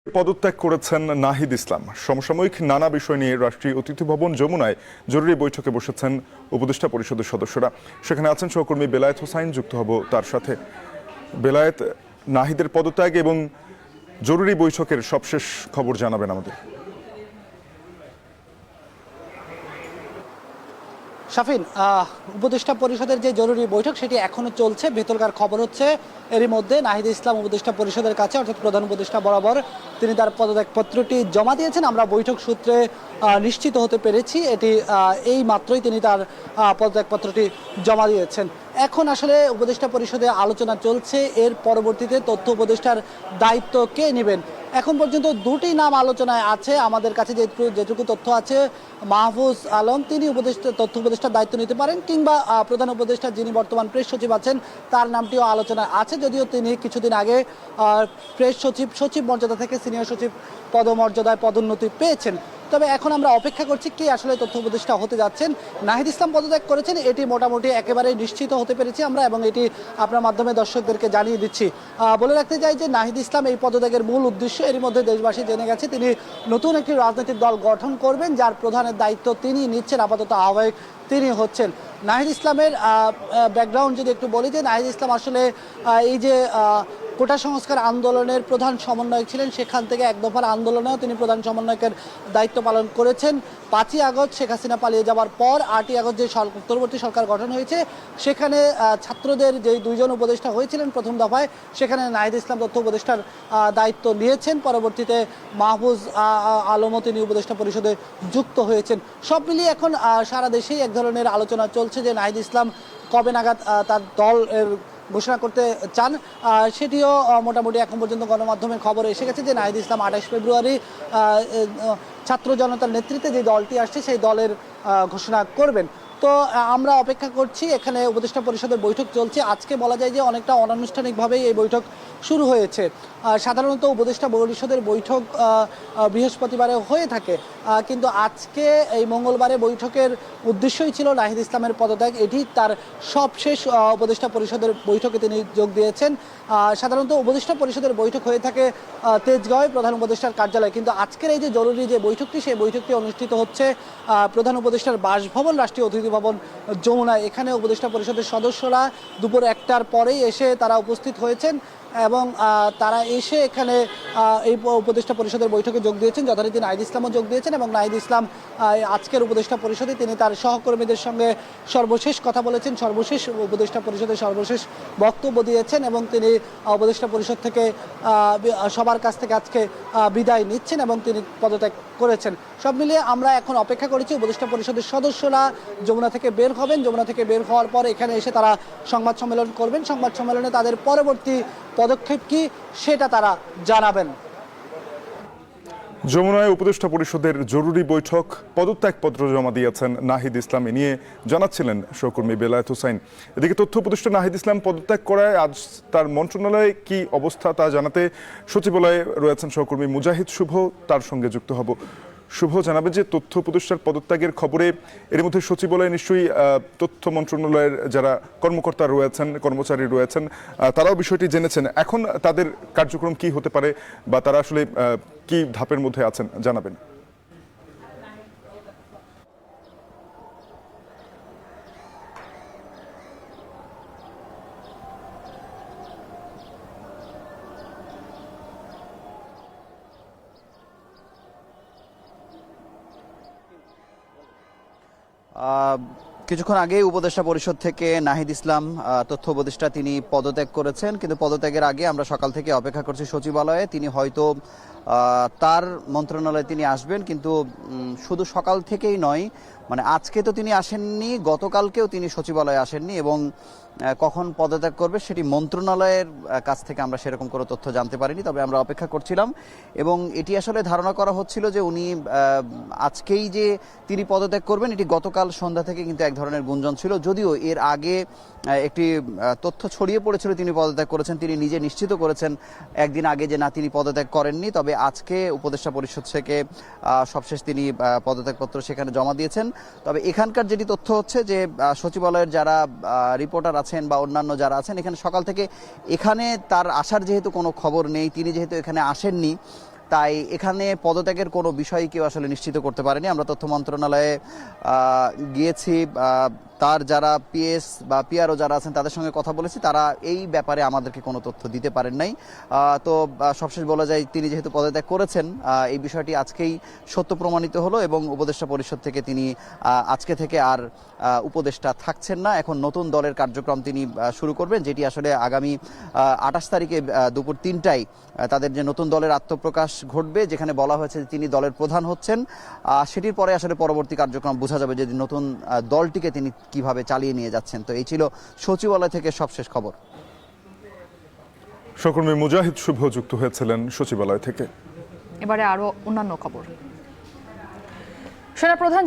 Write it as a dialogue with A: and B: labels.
A: পদত্যাগ করেছেন নাহিদ ইসলাম। সমসাময়িক নানা বিষয় নিয়ে রাষ্ট্রীয় অতিথি ভবন যমুনায় জরুরি বৈঠকে বসেছেন উপদেষ্টা পরিষদের সদস্যরা। সেখানে আছেন সহকর্মী বেলায়েত হোসাইন, যুক্ত হব তার সাথে। বেলায়েত, নাহিদের পদত্যাগ এবং জরুরি বৈঠকের সবশেষ খবর জানাবেন আমাদের।
B: শাফিন, উপদেষ্টা পরিষদের যে জরুরি বৈঠক সেটি এখনো চলছে। ভেতরকার খবর হচ্ছে এরই মধ্যে নাহিদ ইসলাম উপদেষ্টা পরিষদের কাছে, অর্থাৎ প্রধান উপদেষ্টা বরাবর তিনি তার পদত্যাগপত্রটি জমা দিয়েছেন। আমরা বৈঠক সূত্রে নিশ্চিত হতে পেরেছি এটি এই মাত্রই তিনি তার পদত্যাগপত্রটি জমা দিয়েছেন। এখন আসলে উপদেষ্টা পরিষদে আলোচনা চলছে এর পরবর্তীতে তথ্য উপদেষ্টার দায়িত্ব কে নেবেন। এখন পর্যন্ত দুটি নাম আলোচনায় আছে। আমাদের কাছে যেটুকু তথ্য আছে, মাহফুজ আলম তিনি তথ্য উপদেষ্টার দায়িত্ব নিতে পারেন, কিংবা প্রধান উপদেষ্টা যিনি বর্তমান প্রেস সচিব আছেন তার নামটিও আলোচনায় আছে, যদিও তিনি কিছুদিন আগে প্রেস সচিব মর্যাদা থেকে সিনিয়র সচিব পদমর্যাদায় পদোন্নতি পেয়েছেন। তবে এখন আমরা অপেক্ষা করছি কে আসলে তথ্য উপদেষ্টা হতে যাচ্ছেন। নাহিদ ইসলাম পদত্যাগ করেছেন এটি মোটামুটি একেবারেই নিশ্চিত হতে পেরেছি আমরা, এবং এটি আপনার মাধ্যমে দর্শকদেরকে জানিয়ে দিচ্ছি। বলে রাখতে চাই যে নাহিদ ইসলাম এই পদত্যাগের মূল উদ্দেশ্য এর মধ্যে দেশবাসী জেনে গেছে। তিনি নতুন একটি রাজনৈতিক দল গঠন করবেন, যার প্রধানের দায়িত্ব তিনি নিচ্ছেন। আপাতত আহ্বায়ক তিনি হচ্ছেন। নাহিদ ইসলামের ব্যাকগ্রাউন্ড যদি একটু বলি, যে নাহিদ ইসলাম আসলে এই যে কোটা সংস্কার আন্দোলনের প্রধান সমন্বয়ক ছিলেন, সেখান থেকে এক দফার আন্দোলনেও তিনি প্রধান সমন্বয়কের দায়িত্ব পালন করেছেন। 5ই আগস্ট শেখ হাসিনা পালিয়ে যাওয়ার পর 8ই আগস্ট যে অন্তর্বর্তী সরকার গঠন হয়েছে, সেখানে ছাত্রদের যে দুইজন উপদেষ্টা হয়েছিলেন প্রথম দফায়, সেখানে নাহিদ ইসলাম তথ্য উপদেষ্টার দায়িত্ব নিয়েছেন। পরবর্তীতে মাহফুজ আলমও তিনি উপদেষ্টা পরিষদে যুক্ত হয়েছেন। সব মিলিয়ে এখন সারা দেশেই এক ধরনের আলোচনা চলছে যে নাহিদ ইসলাম কবে নাগাদ তার দল ঘোষণা করতে চান। সেটিও মোটামুটি এখন পর্যন্ত গণমাধ্যমের খবর এসে গেছে যে নাহিদ ইসলাম 28 ফেব্রুয়ারি ছাত্র জনতার নেতৃত্বে যে দলটি আসছে সেই দলের ঘোষণা করবেন। তো আমরা অপেক্ষা করছি। এখানে উপদেষ্টা পরিষদের বৈঠক চলছে। আজকে বলা যায় যে অনেকটা অনানুষ্ঠানিকভাবেই এই বৈঠক শুরু হয়েছে। সাধারণত উপদেষ্টা পরিষদের বৈঠক বৃহস্পতিবারে হয়ে থাকে, কিন্তু আজকে এই মঙ্গলবারে বৈঠকের উদ্দেশ্যই ছিল নাহিদ ইসলামের পদত্যাগ। এটি তার সবশেষ উপদেষ্টা পরিষদের বৈঠকে তিনি যোগ দিয়েছেন। সাধারণত উপদেষ্টা পরিষদের বৈঠক হয়ে থাকে তেজগাঁওয়ে প্রধান উপদেষ্টার কার্যালয়, কিন্তু আজকের এই যে জরুরি যে বৈঠকটি, সেই বৈঠকটি অনুষ্ঠিত হচ্ছে প্রধান উপদেষ্টার বাসভবন রাষ্ট্রীয় অতিথি ভবন যমুনায়। এখানে উপদেষ্টা পরিষদের সদস্যরা দুপুর 1টার পরেই এসে তারা উপস্থিত হয়েছেন, এবং তারা এসে এখানে এই উপদেষ্টা পরিষদের বৈঠকে যোগ দিয়েছেন। যথারীতি নাহিদ ইসলামও যোগ দিয়েছেন, এবং নাহিদ ইসলাম আজকের উপদেষ্টা পরিষদে তিনি তার সহকর্মীদের সঙ্গে সর্বশেষ কথা বলেছেন, সর্বশেষ উপদেষ্টা পরিষদের সর্বশেষ বক্তব্য দিয়েছেন, এবং তিনি উপদেষ্টা পরিষদ থেকে সবার কাছ থেকে আজকে বিদায় নিচ্ছেন এবং তিনি পদত্যাগ করেছেন। সব মিলিয়ে আমরা এখন অপেক্ষা করেছি উপদেষ্টা পরিষদের সদস্যরা যমুনা থেকে বের হবেন। যমুনা থেকে বের হওয়ার পর এখানে এসে তারা সংবাদ সম্মেলন করবেন। সংবাদ সম্মেলনে তাদের পরবর্তী পদক্ষেপ কি সেটা তারা জানাবেন।
A: যমুনায় উপদেষ্টা পরিষদের জরুরি বৈঠক, পদত্যাগপত্র জমা দিয়েছেন নাহিদ ইসলাম, এ নিয়ে জানাচ্ছিলেন সহকর্মী বেলায়েত হোসাইন। এদিকে তথ্য উপদেষ্টা নাহিদ ইসলাম পদত্যাগ করায় আজ তার মন্ত্রণালয়ে কি অবস্থা তা জানাতে সচিবালয়ে রয়েছেন সহকর্মী মুজাহিদ শুভ, তার সঙ্গে যুক্ত হব। শুভ, জানাবে যে তথ্য উপদেষ্টার পদত্যাগের খবরে এর মধ্যে সচিবালয়ে নিশ্চয়ই তথ্য মন্ত্রণালয়ের যারা কর্মকর্তা রয়েছেন, কর্মচারী রয়েছেন, তারাও বিষয়টি জেনেছেন। এখন তাদের কার্যক্রম কি হতে পারে বা তারা আসলে কি ধাপের মধ্যে আছেন জানাবেন।
C: কিছুক্ষণ আগে উপদেষ্টা পরিষদ থেকে নাহিদ ইসলাম তথ্য উপদেষ্টা তিনি পদত্যাগ করেছেন, কিন্তু পদত্যাগের আগে আমরা সকাল থেকে অপেক্ষা করছি সচিবালয়ে। তিনি হয়তো তার মন্ত্রণালয়ে তিনি আসবেন, কিন্তু শুধু সকাল থেকেই নয়, মানে আজকে তো তিনি আসেননি, গতকালকেও তিনি সচিবালয়ে আসেননি, এবং কখন পদত্যাগ করবে সেটি মন্ত্রণালয়ের কাছ থেকে আমরা সেরকম কোনো তথ্য জানতে পারিনি। তবে আমরা অপেক্ষা করছিলাম, এবং এটি আসলে ধারণা করা হচ্ছিল যে উনি আজকেই যে তিনি পদত্যাগ করবেন, এটি গতকাল সন্ধ্যা থেকে কিন্তু এক ধরনের গুঞ্জন ছিল। যদিও এর আগে একটি তথ্য ছড়িয়ে পড়েছিল তিনি পদত্যাগ করেছেন, তিনি নিজে নিশ্চিত করেছেন একদিন আগে যে না, তিনি পদত্যাগ করেননি। তবে আজকে উপদেষ্টা পরিষদ থেকে সবশেষ তিনি পদত্যাগপত্র সেখানে জমা দিয়েছেন। তবে এখানকার যেটি তথ্য হচ্ছে যে সচিবালয়ের যারা রিপোর্টার আছেন বা অন্যান্য যারা আছেন, এখানে সকাল থেকে এখানে তার আসার যেহেতু কোনো খবর নেই, তিনি যেহেতু এখানে আসেননি, তাই এখানে পদত্যাগের কোনো বিষয় কেউ আসলে নিশ্চিত করতে পারেনি। আমরা তথ্য মন্ত্রণালয়ে গিয়েছি, তার যারা পিএস বা পিআরও যারা আছেন তাদের সঙ্গে কথা বলেছি, তারা এই ব্যাপারে আমাদেরকে কোনো তথ্য দিতে পারেন নাই। তো সবশেষ বলা যায় তিনি যেহেতু পদত্যাগ করেছেন, এই বিষয়টি আজকেই সত্য প্রমাণিত হলো এবং উপদেষ্টা পরিষদ থেকে তিনি আজকে থেকে আর উপদেষ্টা থাকছেন না। এখন নতুন দলের কার্যক্রম তিনি শুরু করবেন, যেটি আসলে আগামী 28 তারিখে দুপুর 3টায় তাদের যে নতুন দলের আত্মপ্রকাশ ঘটবে, যেখানে বলা হয়েছে যে তিনি দলের প্রধান হচ্ছেন। সেটির পরে আসলে পরবর্তী কার্যক্রম বোঝা যাবে যে নতুন দলটিকে তিনি কিভাবে চালিয়ে নিয়ে যাচ্ছেন। তো এই ছিল সচিবালয় থেকে সবশেষ খবর।
A: সহকর্মী মুজাহিদ শুভ যুক্ত হয়েছিলেন সচিবালয় থেকে।
D: এবারে আরো অন্যান্য খবর। সেনাপ্রধান